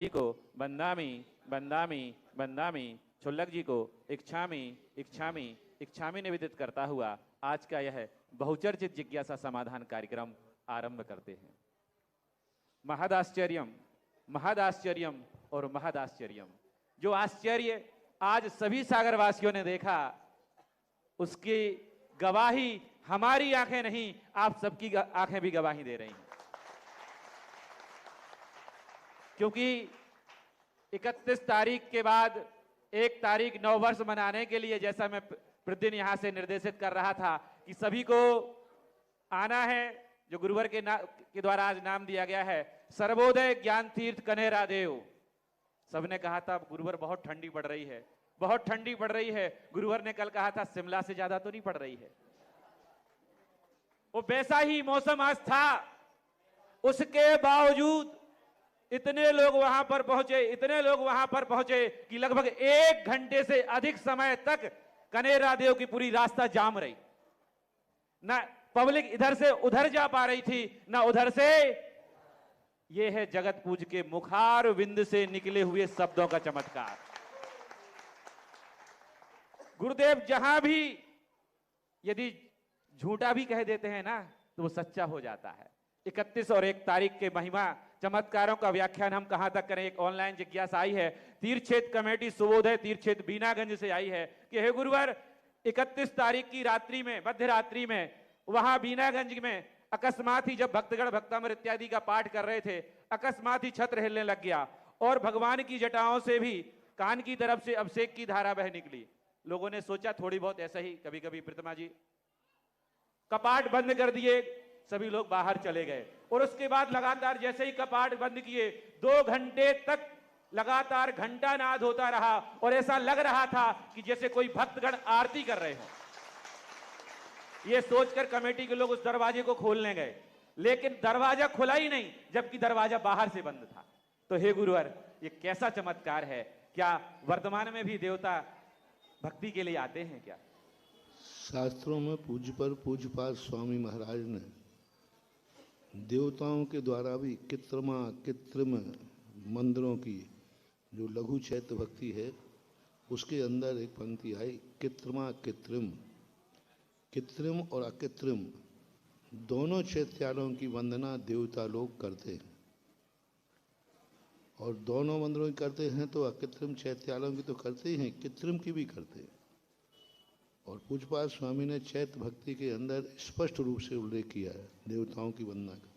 जी को बंदामी बंदामी बंदामी, छुल्लक जी को इच्छामी इच्छामी इच्छामी निवेदित करता हुआ आज का यह बहुचर्चित जिज्ञासा समाधान कार्यक्रम आरंभ करते हैं। महदाश्चर्यम महदाश्चर्यम और महदाश्चर्यम, जो आश्चर्य आज सभी सागरवासियों ने देखा उसकी गवाही हमारी आंखें नहीं, आप सबकी आंखें भी गवाही दे रही हैं। क्योंकि 31 तारीख के बाद 1 तारीख नववर्ष मनाने के लिए, जैसा मैं प्रतिदिन यहां से निर्देशित कर रहा था कि सभी को आना है, जो गुरुवर के द्वारा आज नाम दिया गया है सर्वोदय ज्ञान तीर्थ कनेरा देव। सबने कहा था गुरुवर बहुत ठंडी पड़ रही है, बहुत ठंडी पड़ रही है। गुरुवर ने कल कहा था शिमला से ज्यादा तो नहीं पड़ रही है। वो वैसा ही मौसम आज था, उसके बावजूद इतने लोग वहां पर पहुंचे, इतने लोग वहां पर पहुंचे कि लगभग 1 घंटे से अधिक समय तक कनेरा देव की पूरी रास्ता जाम रही। ना पब्लिक इधर से उधर जा पा रही थी, ना उधर से। यह है जगत पूज के मुखार विंद से निकले हुए शब्दों का चमत्कार। गुरुदेव जहां भी यदि झूठा भी कह देते हैं ना तो वो सच्चा हो जाता है। 31 और 1 तारीख के महिमा चमत्कारों का व्याख्यान हम कहां तक करें। एक ऑनलाइन जिज्ञासा आई है, तीर्थ क्षेत्र कमेटी सुबोधय तीर्थ क्षेत्र बीनागंज से आई है कि हे गुरुवर 31 तारीख की रात्रि में, मध्य रात्रि में वहां बीनागंज में अकस्मात ही जब भक्तगण भक्तामृत इत्यादि का पाठ कर रहे थे, अकस्मात ही छत्र हिलने लग गया और भगवान की जटाओं से भी कान की तरफ से अभिषेक की धारा बह निकली। लोगों ने सोचा थोड़ी बहुत ऐसा ही कभी कभी, प्रतिमा जी कपाट बंद कर दिए, सभी लोग बाहर चले गए। और उसके बाद लगातार जैसे ही कपाट बंद किए 2 घंटे तक लगातार घंटा नाद होता रहा और ऐसा लग रहा था कि जैसे कोई भक्तगण आरती कर रहे हो। यह सोचकर कमेटी के लोग उस दरवाजे को खोलने गए, लेकिन दरवाजा खुला ही नहीं, जबकि दरवाजा बाहर से बंद था। तो हे गुरुवर, ये कैसा चमत्कार है। क्या वर्तमान में भी देवता भक्ति के लिए आते हैं क्या? शास्त्रों में पूज्यपाद स्वामी महाराज ने देवताओं के द्वारा भी कृत्रिम मंदिरों की जो लघु चैत्य भक्ति है, उसके अंदर एक पंक्ति आई, कृत्रिम और अकृत्रिम दोनों चैत्यालयों की वंदना देवता लोग करते हैं। और दोनों मंदिरों की करते हैं तो अकृत्रिम चैत्यालयों की तो करते ही हैं, कृत्रिम की भी करते हैं। और पूज्यपाद स्वामी ने चैत्य भक्ति के अंदर स्पष्ट रूप से उल्लेख किया है देवताओं की वंदना का।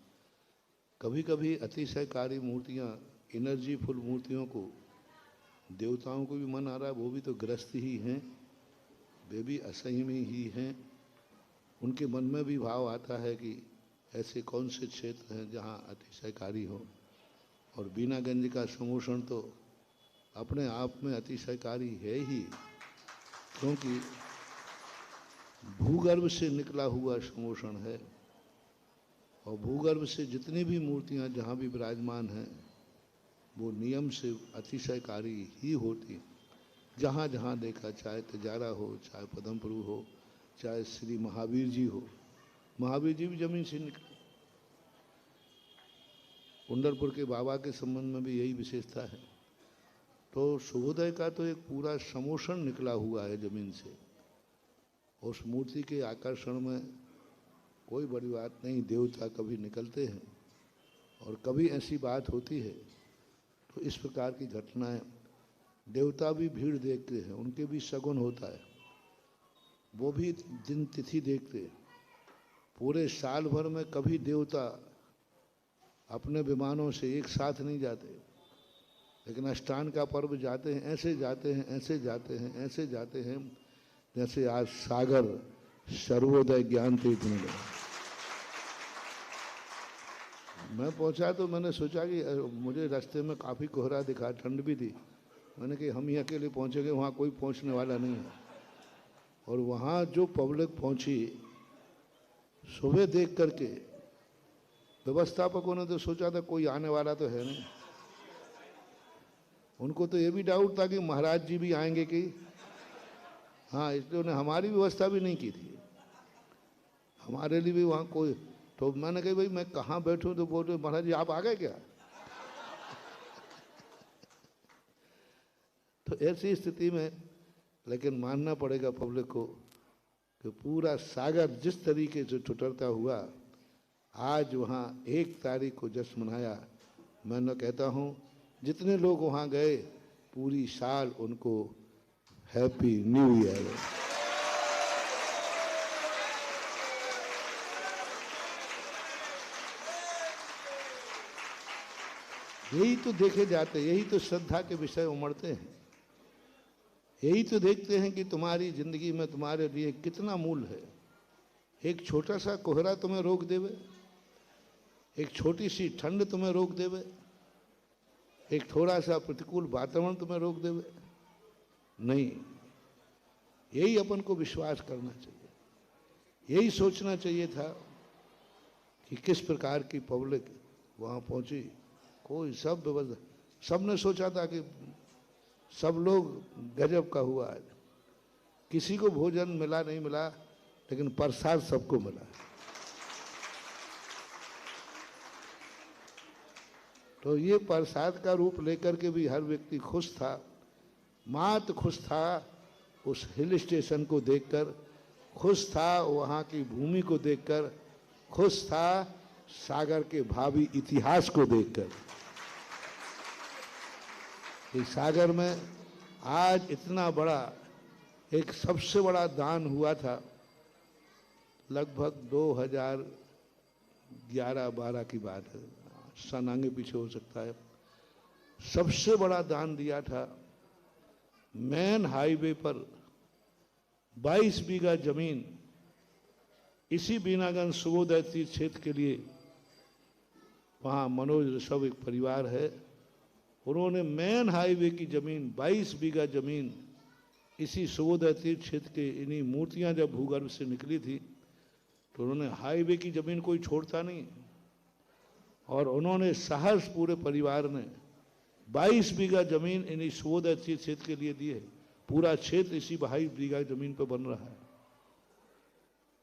कभी कभी अतिशयकारी मूर्तियाँ, एनर्जीफुल मूर्तियों को देवताओं को भी मन आ रहा है, वो भी तो ग्रस्त ही हैं, वे भी असंयमी ही हैं। उनके मन में भी भाव आता है कि ऐसे कौन से क्षेत्र हैं जहाँ अतिशयकारी हो। और बीनागंज का समोषण तो अपने आप में अतिशयकारी है ही, क्योंकि भूगर्भ से निकला हुआ समोषण है। और भूगर्भ से जितनी भी मूर्तियां जहां भी विराजमान हैं वो नियम से अतिशयकारी ही होती। जहां जहां देखा, चाहे तजारा हो, चाहे पद्म प्रभु हो, चाहे श्री महावीर जी हो, महावीर जी भी जमीन से निकले। कुंडलपुर के बाबा के संबंध में भी यही विशेषता है। तो शुभोदय का तो एक पूरा समोषण निकला हुआ है जमीन से। उस मूर्ति के आकर्षण में कोई बड़ी बात नहीं, देवता कभी निकलते हैं और कभी ऐसी बात होती है तो इस प्रकार की घटनाएं, देवता भी भीड़ देखते हैं, उनके भी शगुन होता है, वो भी दिन तिथि देखते हैं। पूरे साल भर में कभी देवता अपने विमानों से एक साथ नहीं जाते, लेकिन अष्टान का पर्व जाते हैं, ऐसे जाते हैं, ऐसे जाते हैं, ऐसे जाते हैं, जैसे आज सागर सर्वोदय ज्ञान तीर्थ में गए। मैं पहुंचा तो मैंने सोचा कि मुझे रास्ते में काफ़ी कोहरा दिखा, ठंड भी थी। मैंने कहा हम ही अकेले पहुंचेंगे, वहाँ कोई पहुंचने वाला नहीं है। और वहाँ जो पब्लिक पहुंची सुबह देख करके, व्यवस्थापकों ने तो सोचा था कोई आने वाला तो है नहीं। उनको तो ये भी डाउट था कि महाराज जी भी आएंगे कि, हाँ, इसलिए उन्हें हमारी व्यवस्था भी नहीं की थी, हमारे लिए भी वहाँ कोई। तो मैंने कहा भाई मैं कहाँ बैठूँ, तो बोले महाराज जी आप आ गए क्या? तो ऐसी स्थिति में लेकिन मानना पड़ेगा पब्लिक को कि पूरा सागर जिस तरीके से टुटरता हुआ, आज वहाँ 1 तारीख को जश्न मनाया। मैं न कहता हूँ जितने लोग वहाँ गए पूरी साल उनको हैप्पी न्यू ईयर। यही तो देखे जाते, यही तो श्रद्धा के विषय उमड़ते हैं, यही तो देखते हैं कि तुम्हारी जिंदगी में तुम्हारे लिए कितना मूल्य है। एक छोटा सा कोहरा तुम्हें रोक देवे, एक छोटी सी ठंड तुम्हें रोक देवे, एक थोड़ा सा प्रतिकूल वातावरण तुम्हें रोक देवे, नहीं। यही अपन को विश्वास करना चाहिए, यही सोचना चाहिए था कि किस प्रकार की पब्लिक वहाँ पहुँची। कोई सब व्यवस्था, सबने सोचा था कि सब लोग गजब का हुआ है, किसी को भोजन मिला नहीं मिला, लेकिन प्रसाद सबको मिला। तो ये प्रसाद का रूप लेकर के भी हर व्यक्ति खुश था। मात खुश था उस हिल स्टेशन को देखकर, खुश था वहाँ की भूमि को देखकर, खुश था सागर के भावी इतिहास को देखकर। इस सागर में आज इतना बड़ा एक सबसे बड़ा दान हुआ था, लगभग 2011-12 की बात है, सन आगे पीछे हो सकता है। सबसे बड़ा दान दिया था, मेन हाईवे पर 22 बीघा जमीन इसी बीनागंज सुबोधय तीर्थ क्षेत्र के लिए। वहाँ मनोज ऋषभ एक परिवार है, उन्होंने मेन हाईवे की जमीन 22 बीघा जमीन इसी सुबोधय तीर्थ क्षेत्र के, इन्हीं मूर्तियां जब भूगर्भ से निकली थी तो उन्होंने हाईवे की जमीन कोई छोड़ता नहीं, और उन्होंने साहस पूरे परिवार ने 22 बीघा जमीन इन्हीं सुबोधय तीर्थ क्षेत्र के लिए दी है। पूरा क्षेत्र इसी 22 बीघा जमीन पर बन रहा है,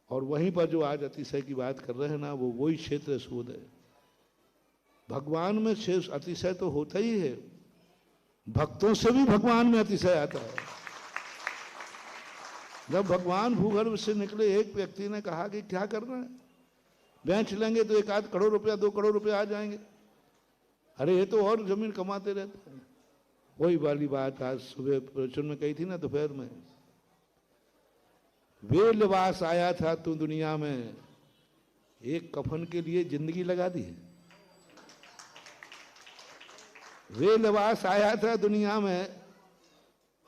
और वहीं पर जो आज अतिशय की बात कर रहे हैं ना, वो वही क्षेत्र है सुबोधय। भगवान में अतिशय तो होता ही है, भक्तों से भी भगवान में अतिशय आता है। जब भगवान भूगर्भ से निकले, एक व्यक्ति ने कहा कि क्या करना है, बेच लेंगे तो 1 आध करोड़ रुपया 2 करोड़ रुपया आ जाएंगे। अरे ये तो और जमीन कमाते रहते हैं। वही वाली बात आज सुबह प्रवचन में कही थी ना, दोपहर में। वे लिबास आया था तू दुनिया में, एक कफन के लिए जिंदगी लगा दी। वे लिबास आया था दुनिया में,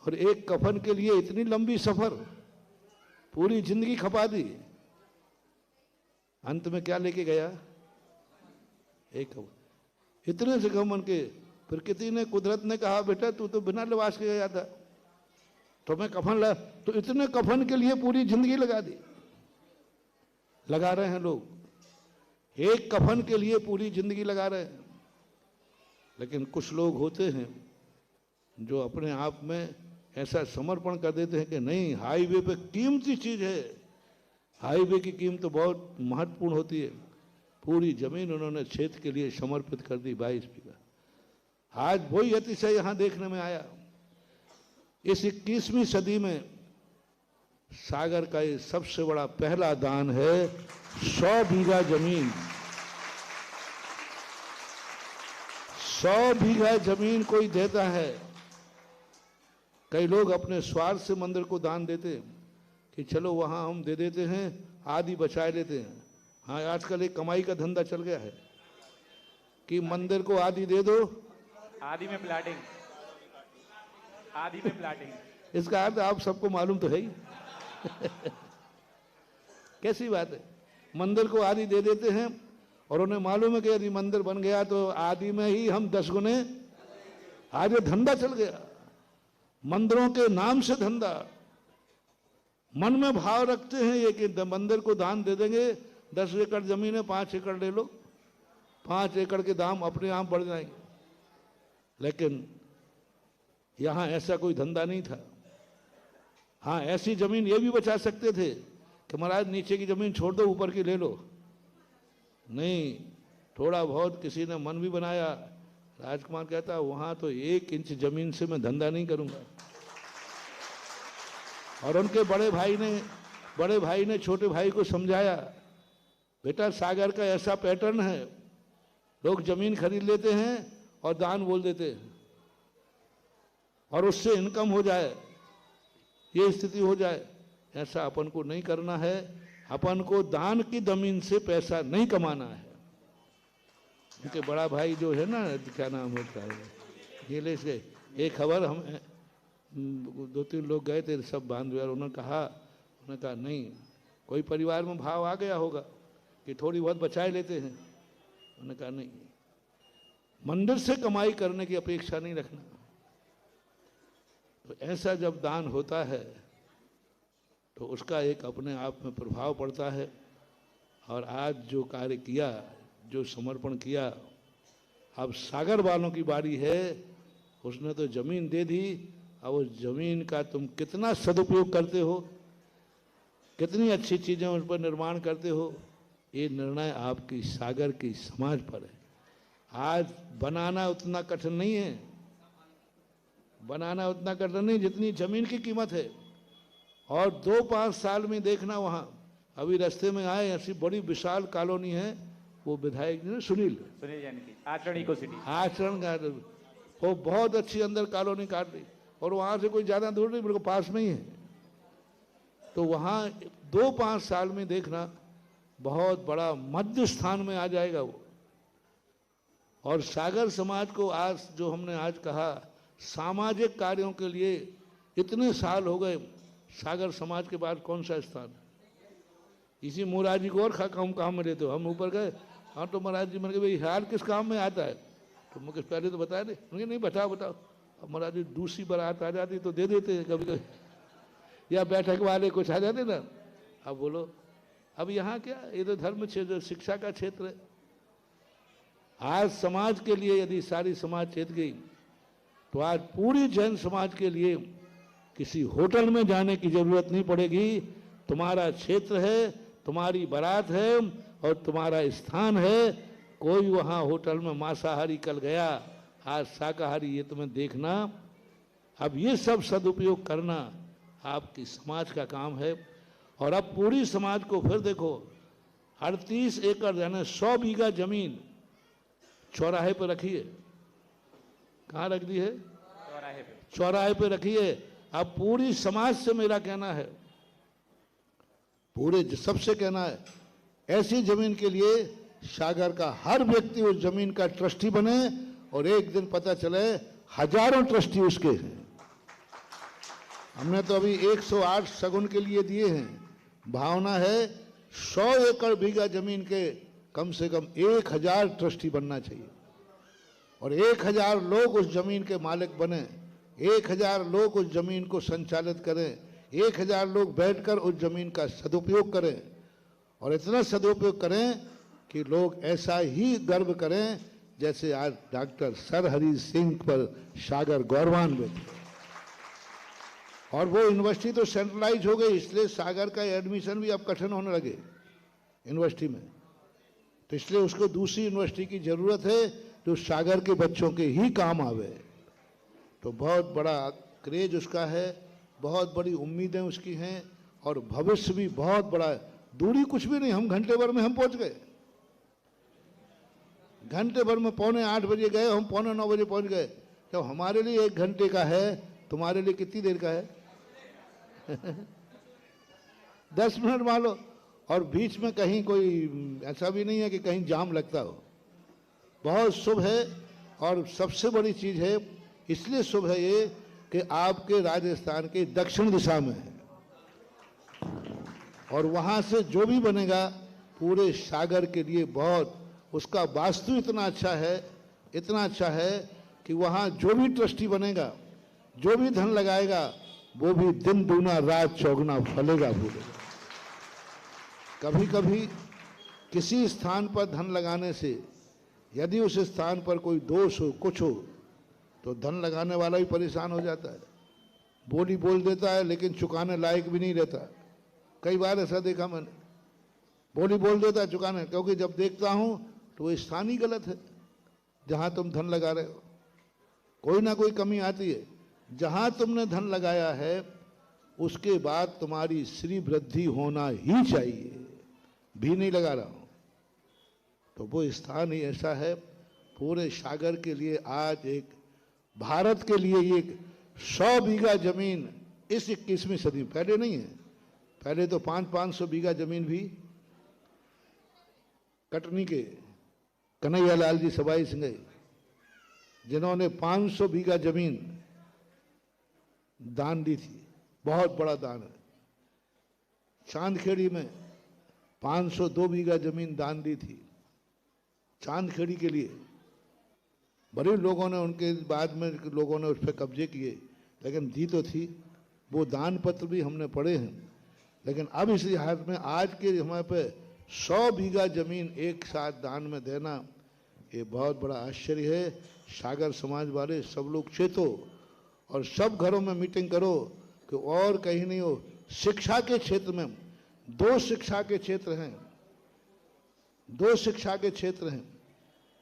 और एक कफन के लिए इतनी लंबी सफर, पूरी जिंदगी खपा दी। अंत में क्या लेके गया? एक कफन। इतने से कफन के प्रकृति ने, कुदरत ने कहा बेटा तू तो बिना लिबास के गया था, तो मैं कफन ला, तो इतने कफन के लिए पूरी जिंदगी लगा दी। लगा रहे हैं लोग, एक कफन के लिए पूरी जिंदगी लगा रहे हैं। लेकिन कुछ लोग होते हैं जो अपने आप में ऐसा समर्पण कर देते हैं कि नहीं, हाईवे पे कीमती चीज है, हाईवे की कीमत तो बहुत महत्वपूर्ण होती है। पूरी जमीन उन्होंने क्षेत्र के लिए समर्पित कर दी, 22 बीघा। आज वही अतिशय यहाँ देखने में आया। इस 21वीं सदी में सागर का ये सबसे बड़ा पहला दान है, 100 बीघा जमीन। 100 बीघा जमीन कोई देता है। कई लोग अपने स्वार्थ से मंदिर को दान देते कि चलो वहां हम दे देते हैं, आदि बचाए लेते हैं। हाँ, आजकल एक कमाई का धंधा चल गया है कि मंदिर को आदि दे दो, आदि में प्लाटिंग, आदि में प्लाटिंग। इसका अर्थ आप सबको मालूम तो है ही। कैसी बात है, मंदिर को आदि दे देते हैं, और उन्हें मालूम है कि यदि मंदिर बन गया तो आदि में ही हम 10 गुने, आज ये धंधा चल गया, मंदिरों के नाम से धंधा। मन में भाव रखते हैं ये कि मंदिर को दान दे देंगे, 10 एकड़ जमीन है, 5 एकड़ ले लो, 5 एकड़ के दाम अपने आप बढ़ जाएंगे। लेकिन यहां ऐसा कोई धंधा नहीं था। हाँ, ऐसी जमीन ये भी बचा सकते थे कि महाराज नीचे की जमीन छोड़ दो, ऊपर की ले लो। नहीं, थोड़ा बहुत किसी ने मन भी बनाया, राजकुमार कहता वहां तो 1 इंच जमीन से मैं धंधा नहीं करूंगा। और उनके बड़े भाई ने छोटे भाई को समझाया, बेटा सागर का ऐसा पैटर्न है, लोग जमीन खरीद लेते हैं और दान बोल देते हैं और उससे इनकम हो जाए, ये स्थिति हो जाए, ऐसा अपन को नहीं करना है। अपन को दान की जमीन से पैसा नहीं कमाना है। उनके बड़ा भाई जो है ना, क्या नाम होता है, नीलेश के, एक खबर हम 2-3 लोग गए थे सब बांध, उन्होंने कहा नहीं, कोई परिवार में भाव आ गया होगा कि थोड़ी बहुत बचाए लेते हैं। उन्होंने कहा नहीं, मंदिर से कमाई करने की अपेक्षा नहीं रखना। तो ऐसा जब दान होता है तो उसका एक अपने आप में प्रभाव पड़ता है। और आज जो कार्य किया, जो समर्पण किया, अब सागर वालों की बारी है। उसने तो जमीन दे दी, अब उस जमीन का तुम कितना सदुपयोग करते हो, कितनी अच्छी चीजें उस पर निर्माण करते हो, ये निर्णय आपकी सागर की समाज पर है। आज बनाना उतना कठिन नहीं है, बनाना उतना कठिन नहीं जितनी जमीन की कीमत है। और 2-5 साल में देखना, वहां अभी रास्ते में आए, ऐसी बड़ी विशाल कॉलोनी है, वो विधायक जी ने सुनील यानी कि आचरण इको सिटी, आचरण का वो बहुत अच्छी अंदर कॉलोनी काट दी और वहां से कोई ज्यादा दूर नहीं, बिल्कुल पास में ही है। तो वहां 2-5 साल में देखना बहुत बड़ा मध्य स्थान में आ जाएगा वो। और सागर समाज को आज जो हमने आज कहा, सामाजिक कार्यों के लिए इतने साल हो गए, सागर समाज के बाद कौन सा स्थान है? इसी मोराजी को और काम में लेते हो। हम ऊपर गए, हाँ तो महाराज जी मैंने कहा भाई हाल किस काम में आता है? तो मुझे पहले तो बताया नहीं, बताओ। अब महाराज जी दूसरी बारात आ जाती तो दे देते हैं कभी कभी, या बैठक वाले कुछ आ जाते ना। अब बोलो, अब यहाँ क्या, ये तो धर्म क्षेत्र, शिक्षा का क्षेत्र है। आज समाज के लिए यदि सारी समाज चेत गई तो आज पूरी जैन समाज के लिए किसी होटल में जाने की जरूरत नहीं पड़ेगी। तुम्हारा क्षेत्र है, तुम्हारी बारात है और तुम्हारा स्थान है। कोई वहां होटल में मांसाहारी कल गया, आज शाकाहारी, ये तुम्हें देखना। अब ये सब सदुपयोग करना आपकी समाज का काम है। और अब पूरी समाज को फिर देखो, 38 एकड़ यानी 100 बीघा जमीन चौराहे पर रखी है। कहाँ रख दी है? चौराहे पे रखी है। अब पूरी समाज से मेरा कहना है, पूरे सबसे कहना है, ऐसी जमीन के लिए सागर का हर व्यक्ति उस जमीन का ट्रस्टी बने और एक दिन पता चले हजारों ट्रस्टी उसके हैं। हमने तो अभी 108 सगुन के लिए दिए हैं। भावना है 100 एकड़ बीघा जमीन के कम से कम 1000 ट्रस्टी बनना चाहिए और 1000 लोग उस जमीन के मालिक बने, 1000 लोग उस जमीन को संचालित करें, 1000 लोग बैठकर उस जमीन का सदुपयोग करें और इतना सदुपयोग करें कि लोग ऐसा ही गर्व करें जैसे आज डॉक्टर सर हरि सिंह पर सागर गौरवान्वित है। और वो यूनिवर्सिटी तो सेंट्रलाइज हो गई, इसलिए सागर का एडमिशन भी अब कठिन होने लगे यूनिवर्सिटी में। तो इसलिए उसको दूसरी यूनिवर्सिटी की जरूरत है जो सागर के बच्चों के ही काम आवे। तो बहुत बड़ा क्रेज उसका है, बहुत बड़ी उम्मीदें उसकी हैं और भविष्य भी बहुत बड़ा है। दूरी कुछ भी नहीं, हम घंटे भर में हम पहुंच गए। घंटे भर में 7:45 बजे गए, हम 8:45 बजे पहुंच गए। तो हमारे लिए 1 घंटे का है, तुम्हारे लिए कितनी देर का है? 10 मिनट मान लो। और बीच में कहीं कोई ऐसा भी नहीं है कि कहीं जाम लगता हो। बहुत शुभ है और सबसे बड़ी चीज है, इसलिए शुभ है ये कि आपके राजस्थान के दक्षिण दिशा में है और वहां से जो भी बनेगा पूरे सागर के लिए बहुत, उसका वास्तु इतना अच्छा है कि वहां जो भी ट्रस्टी बनेगा, जो भी धन लगाएगा, वो भी दिन दूना रात चौगुना फलेगा फूलेगा। कभी कभी किसी स्थान पर धन लगाने से यदि उस स्थान पर कोई दोष हो, कुछ हो, तो धन लगाने वाला भी परेशान हो जाता है। बोली बोल देता है लेकिन चुकाने लायक भी नहीं रहता। कई बार ऐसा देखा मैंने, बोली बोल देता है चुकाने, क्योंकि जब देखता हूं तो वो स्थान ही गलत है। जहां तुम धन लगा रहे हो, कोई ना कोई कमी आती है। जहां तुमने धन लगाया है उसके बाद तुम्हारी श्री वृद्धि होना ही चाहिए, भी नहीं लगा रहा हूं। तो वो स्थान ही ऐसा है पूरे सागर के लिए। आज एक भारत के लिए ये 100 बीघा जमीन इस 21वीं सदी, पहले नहीं है, पहले तो 500 बीघा जमीन भी कटनी के कन्हैया लाल जी सबाई सिंह जिन्होंने 500 बीघा जमीन दान दी थी, बहुत बड़ा दान है। चांदखेड़ी में 502 बीघा जमीन दान दी थी चांदखेड़ी के लिए। बड़े लोगों ने, उनके बाद में लोगों ने उस पर कब्जे किए, लेकिन दी तो थी। वो दान पत्र भी हमने पढ़े हैं। लेकिन अब इस लिहाज में आज के हमारे पे 100 बीघा जमीन एक साथ दान में देना, ये बहुत बड़ा आश्चर्य है। सागर समाज वाले सब लोग चेतो और सब घरों में मीटिंग करो कि और कहीं नहीं हो। शिक्षा के क्षेत्र में 2 शिक्षा के क्षेत्र हैं, 2 शिक्षा के क्षेत्र हैं।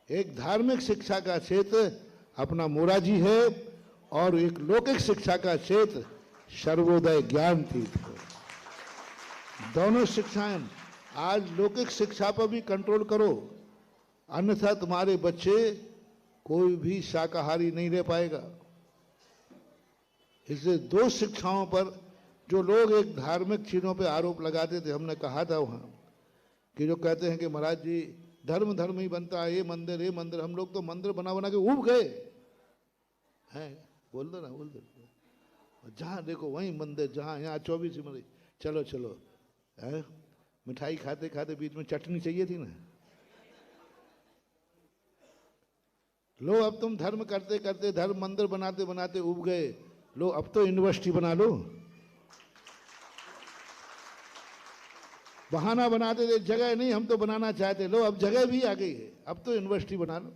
एक धार्मिक शिक्षा का क्षेत्र अपना मोराजी है और एक लौकिक शिक्षा का क्षेत्र सर्वोदय ज्ञान तीर्थ है। दोनों शिक्षाएं, आज लौकिक शिक्षा पर भी कंट्रोल करो, अन्यथा तुम्हारे बच्चे कोई भी शाकाहारी नहीं रह पाएगा। इसलिए 2 शिक्षाओं पर जो लोग एक धार्मिक चीजों पे आरोप लगाते थे, हमने कहा था वहां कि जो कहते हैं कि महाराज जी धर्म धर्म ही बनता है, ये मंदिर, हम लोग तो मंदिर बना बना के उब गए हैं। बोल दो ना, बोल दो। जहां देखो वहीं मंदिर, जहां यहाँ 24 मंदिर। चलो चलो है, मिठाई खाते खाते बीच में चटनी चाहिए थी ना। लो अब तुम धर्म करते करते, धर्म मंदिर बनाते बनाते उब गए। लो अब तो यूनिवर्सिटी बना लो। बहाना बनाते थे जगह नहीं, हम तो बनाना चाहते। लो अब जगह भी आ गई है, अब तो यूनिवर्सिटी बना लो।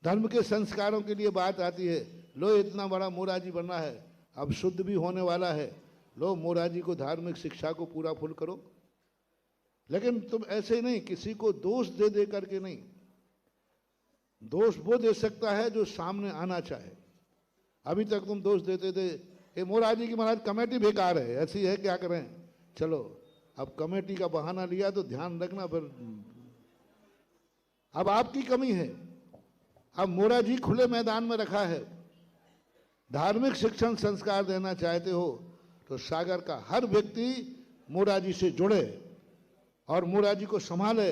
धर्म के संस्कारों के लिए बात आती है, लो इतना बड़ा मोराजी बनना है, अब शुद्ध भी होने वाला है, लो मोराजी को धार्मिक शिक्षा को पूरा फुल करो। लेकिन तुम ऐसे नहीं, किसी को दोष दे दे करके नहीं। दोष वो दे सकता है जो सामने आना चाहे। अभी तक तुम दोष देते थे ये मोराजी की महाराज कमेटी बेकार है, ऐसी है, क्या करें। चलो अब कमेटी का बहाना लिया तो ध्यान रखना, फिर अब आपकी कमी है। अब मोराजी खुले मैदान में रखा है। धार्मिक शिक्षण संस्कार देना चाहते हो तो सागर का हर व्यक्ति मोराजी से जुड़े और मोराजी को संभाले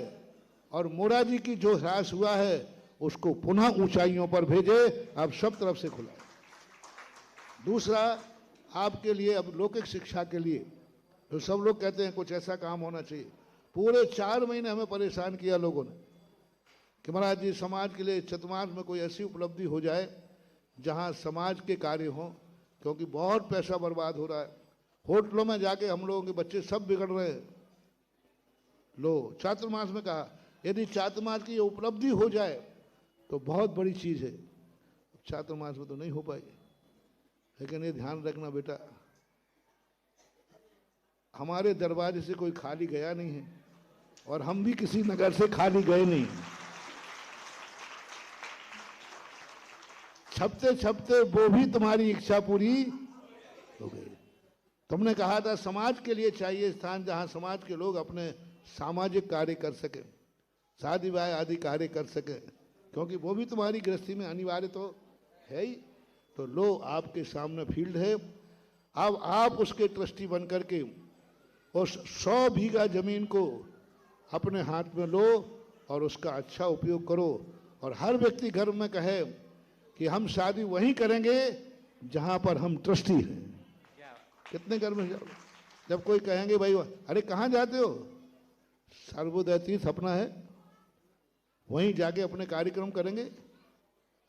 और मोराजी की जो ह्रास हुआ है उसको पुनः ऊंचाइयों पर भेजे। अब सब तरफ से खुला। दूसरा, आपके लिए अब लौकिक शिक्षा के लिए तो सब लोग कहते हैं कुछ ऐसा काम होना चाहिए। पूरे 4 महीने हमें परेशान किया लोगों ने कि महाराज जी समाज के लिए चतुर्मास में कोई ऐसी उपलब्धि हो जाए जहां समाज के कार्य हों, क्योंकि बहुत पैसा बर्बाद हो रहा है। होटलों में जाके हम लोगों के बच्चे सब बिगड़ रहे हैं। लो चातुर्मास में कहा यदि चातुर्मास की उपलब्धि हो जाए तो बहुत बड़ी चीज है। चातुर्मास में तो नहीं हो पाई, लेकिन ये ध्यान रखना बेटा, हमारे दरवाजे से कोई खाली गया नहीं है और हम भी किसी नगर से खाली गए नहीं। छपते छपते वो भी तुम्हारी इच्छा पूरी हो गई। तुमने कहा था समाज के लिए चाहिए स्थान जहां समाज के लोग अपने सामाजिक कार्य कर सके, शादी ब्याह आदि कार्य कर सके, क्योंकि वो भी तुम्हारी गृहस्थी में अनिवार्य तो है ही। तो लो आपके सामने फील्ड है, अब आप उसके ट्रस्टी बन करके उस 100 बीघा जमीन को अपने हाथ में लो और उसका अच्छा उपयोग करो। और हर व्यक्ति घर में कहे कि हम शादी वहीं करेंगे जहां पर हम ट्रस्टी हैं। कितने घर में जाओ, जब कोई कहेंगे भाई अरे कहाँ जाते हो, सर्वोदय तीर्थ अपना है, वहीं जाके अपने कार्यक्रम करेंगे।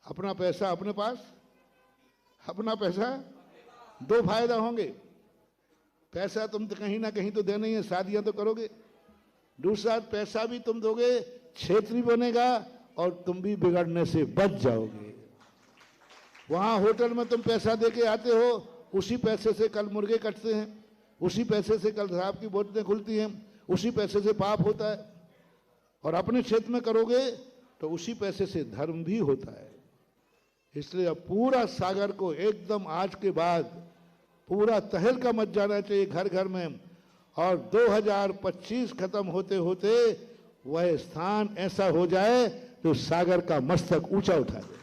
अपना पैसा अपने पास, अपना पैसा, 2 फायदा होंगे। पैसा तुम तो कहीं ना कहीं तो देना ही है, शादियां तो करोगे। दूसरा पैसा भी तुम दोगे, क्षेत्र भी बनेगा और तुम भी बिगड़ने से बच जाओगे। वहां होटल में तुम पैसा देके आते हो, उसी पैसे से कल मुर्गे कटते हैं, उसी पैसे से कल शराब की बोतलें खुलती हैं, उसी पैसे से पाप होता है। और अपने क्षेत्र में करोगे तो उसी पैसे से धर्म भी होता है। इसलिए अब पूरा सागर को एकदम आज के बाद पूरा तहलका मच जाना चाहिए घर घर में, और 2025 खत्म होते होते वह स्थान ऐसा हो जाए जो सागर का मस्तक ऊंचा उठा दे।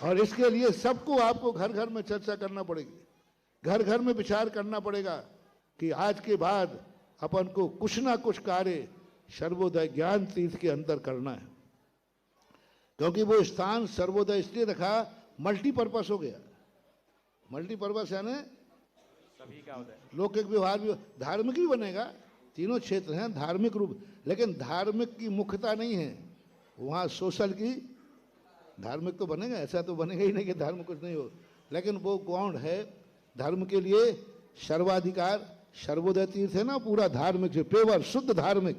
और इसके लिए सबको आपको घर घर में चर्चा करना पड़ेगी, घर घर में विचार करना पड़ेगा कि आज के बाद अपन को कुछ ना कुछ कार्य सर्वोदय ज्ञान तीर्थ के अंदर करना है। क्योंकि वो स्थान सर्वोदय इसलिए रखा, मल्टीपर्पस हो गया। मल्टीपर्पस यानी सभी का उदय, लौकिक व्यवहार भी, धार्मिक भी बनेगा, तीनों क्षेत्र हैं धार्मिक रूप, लेकिन धार्मिक की मुख्यता नहीं है वहाँ, सोशल की। धार्मिक तो बनेगा, ऐसा तो बनेगा ही नहीं कि धार्मिक कुछ नहीं हो, लेकिन वो गौण है धर्म के लिए सर्वाधिकार। सर्वोदय तीर्थ है ना पूरा धार्मिक से पेवर, शुद्ध धार्मिक।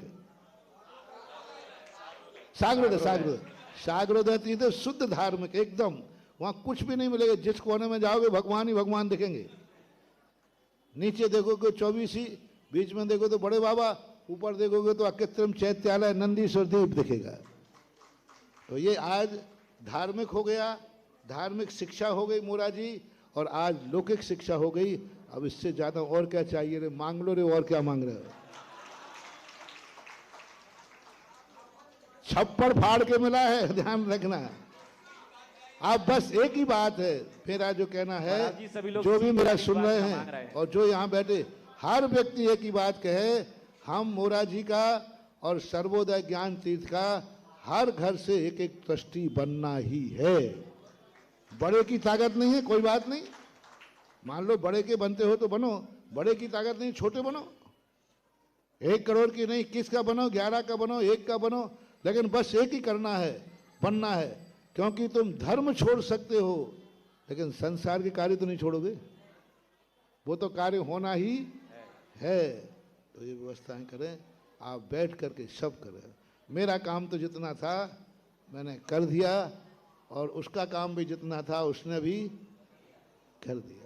सागरोदय तीर्थ शुद्ध धार्मिक एकदम, वहां कुछ भी नहीं मिलेगा। जिस कोने में जाओगे भगवान ही भगवान दिखेंगे। नीचे देखोगे 24ही, बीच में देखो तो बड़े बाबा, ऊपर देखोगे तो अकृत्रिम चैत्यालय नंदीश्वर द्वीप दिखेगा। तो ये आज धार्मिक हो गया, धार्मिक शिक्षा हो गई मोरा जी, और आज लौकिक शिक्षा हो गई। अब इससे ज्यादा और क्या चाहिए रे, मांग लो रे, और क्या मांग रहे हो। छप्पड़ फाड़ के मिला है, ध्यान रखना। आप बस एक ही बात है मेरा जो कहना है, जो भी मेरा सुन रहे हैं और जो यहाँ बैठे हर व्यक्ति एक ही बात कहे, हम मोरा जी का और सर्वोदय ज्ञान तीर्थ का हर घर से एक एक ट्रस्टी बनना ही है। बड़े की ताकत नहीं है, कोई बात नहीं, मान लो बड़े के बनते हो तो बनो, बड़े की ताकत नहीं, छोटे बनो। 1 करोड़ की नहीं, 21 का बनो, 11 का बनो, 1 का बनो, लेकिन बस एक ही करना है, बनना है। क्योंकि तुम धर्म छोड़ सकते हो लेकिन संसार के कार्य तो नहीं छोड़ोगे, वो तो कार्य होना ही है। तो ये व्यवस्थाएं करें, आप बैठ करके सब करें। मेरा काम तो जितना था मैंने कर दिया, और उसका काम भी जितना था उसने भी कर दिया।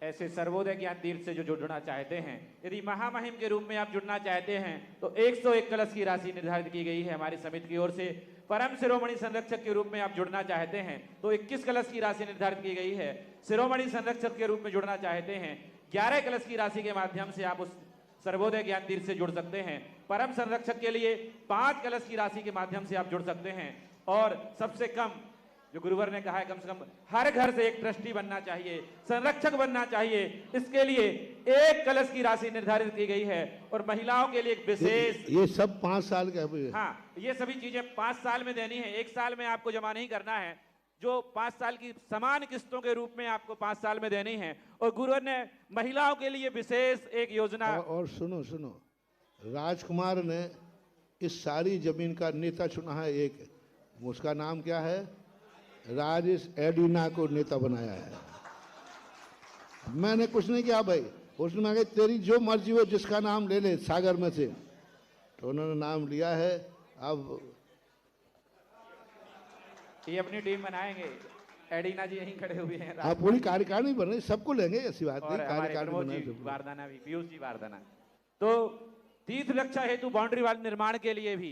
ऐसे सर्वोदय ज्ञान तीर्थ से जो जुड़ना चाहते हैं, यदि महामहिम के रूप में आप जुड़ना चाहते हैं तो 101 कलश की राशि निर्धारित की गई है हमारी समिति की ओर से। परम शिरोमणि संरक्षक के रूप में आप जुड़ना चाहते हैं तो 21 कलश की राशि निर्धारित की गई है। शिरोमणि संरक्षक के रूप में जुड़ना चाहते हैं 11 कलश की राशि के माध्यम से आप उस सर्वोदय ज्ञान तीर्थ से जुड़ सकते हैं। परम संरक्षक के लिए 5 कलश की राशि के माध्यम से आप जुड़ सकते हैं। और सबसे कम, जो गुरुवर ने कहा है, कम से कम हर घर से एक ट्रस्टी बनना चाहिए, संरक्षक बनना चाहिए, इसके लिए 1 कलश की राशि निर्धारित की गई है। और महिलाओं के लिए एक विशेष, ये सब 5 साल का है। हाँ, ये सभी चीजें 5 साल में देनी है, 1 साल में आपको जमा नहीं करना है। जो 5 साल की समान किस्तों के रूप में आपको 5 साल में देनी है। और गुरुवर ने महिलाओं के लिए विशेष एक योजना, और सुनो सुनो, राजकुमार ने इस सारी जमीन का नेता चुना है एक, उसका नाम क्या है, राजेश एडिना को नेता बनाया है। मैंने कुछ नहीं किया भाई, उसने मांगे तेरी जो मर्जी हो जिसका नाम ले ले सागर में से, तो उन्होंने नाम लिया है। अब ये अपनी टीम बनाएंगे, एडिना जी यहीं खड़े हुए हैं। आप पूरी कार्यकारिणी बन रही, सबको लेंगे, ऐसी बात नहीं, कार्यकारिणी वारदाना भी, पीयूष जी वारदाना। तो तीर्थ रक्षा हेतु बाउंड्री वाल निर्माण के लिए भी